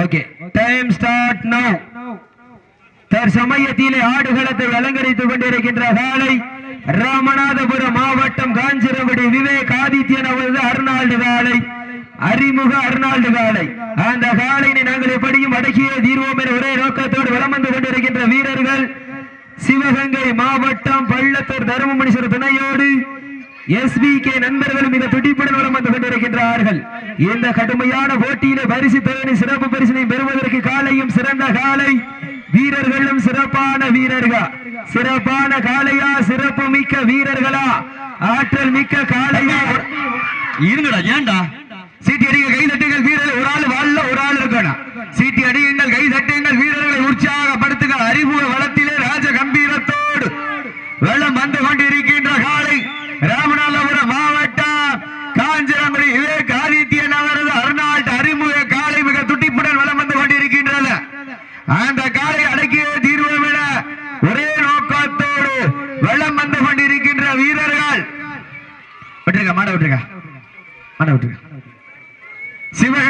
Okay time start நவ. தற்சமயத்திலே ஆடுகளத்தை அலங்கரித்துக் கொண்டிருக்கின்ற காலை ராமநாதபுரம் மாவட்டம் காஞ்சிரவடி விவேக் ஆதித்யன் அவரது அர்னால்டு காலை, அறிமுக அர்னால்டு காலை. அந்த காலையை நாங்கள் எப்படியும் அடக்கியே தீர்வோம் என ஒரே நோக்கத்தோடு வலம் வந்து கொண்டிருக்கின்ற வீரர்கள் சிவகங்கை மாவட்டம் பள்ளத்தூர் தருமபுரீஸ்வரர் துணையோடு SBK நண்பர்களும் மிக துடிப்புடன் வலம் வந்து கொண்டிருக்கின்றார்கள். இந்த கடுமையான போட்டியிலே பரிசு தொகை சிறப்பு பரிசினை பெறுவதற்கு காலையும் சிறந்த காலை, வீரர்களும் சிறப்பான வீரர்கள். சிறப்பான காலையா, சிறப்பு மிக்க வீரர்களா, ஆற்றல் மிக்க காலையா? இருங்கடா, ஏண்டா சீட்டி அடிங்க, கை தட்டுங்கள் வீரர்கள். ஒரு ஆள் வாழ ஒரு ஆள் இருக்கணும். சீட்டி அடியுங்கள், கை தட்டுங்கள், வீரர்களை உற்சாகப்படுத்துங்கள். அறிமுக வளத்திலே ராஜ கம்பீரத்தோடு வெள்ளம் வந்து கொண்டிருக்கின்ற காலை ராமநாதபுரம் மாவட்டம் காஞ்சிரங்குடி விவேக் ஆதித்யன் அவரது அர்னால்டு அறிமுக காலை மிக துடிப்புடன் வலம் வந்து கொண்டிருக்கின்றது. அந்த காலை அடக்கிய தீர்வோம் என ஒரே நோக்கத்தோடு வெள்ளம் வந்து கொண்டிருக்கின்ற வீரர்கள். விட்டுருங்க, மாட விட்டுருங்க, மாட விட்டுருங்க. சிவ